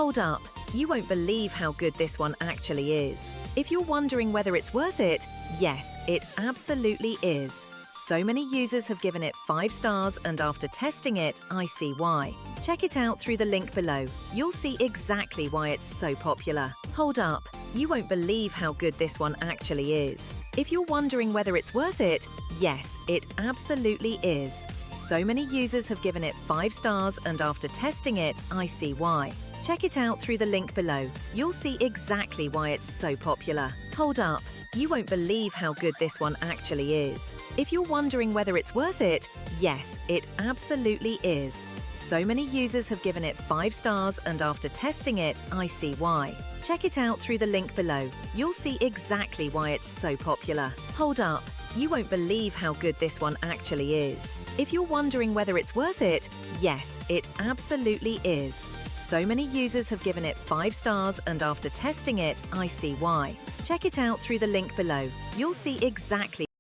Hold up, you won't believe how good this one actually is. If you're wondering whether it's worth it, yes, it absolutely is. So many users have given it 5 stars, and after testing it, I see why. Check it out through the link below. You'll see exactly why it's so popular. Hold up, you won't believe how good this one actually is. If you're wondering whether it's worth it, yes, it absolutely is. So many users have given it 5 stars, and after testing it, I see why. Check it out through the link below. You'll see exactly why it's so popular. Hold up, you won't believe how good this one actually is. If you're wondering whether it's worth it, yes, it absolutely is. So many users have given it 5 stars, and after testing it, I see why. Check it out through the link below. You'll see exactly why it's so popular. Hold up, you won't believe how good this one actually is. If you're wondering whether it's worth it, yes, it absolutely is. So many users have given it 5 stars, and after testing it, I see why. Check it out through the link below. You'll see exactly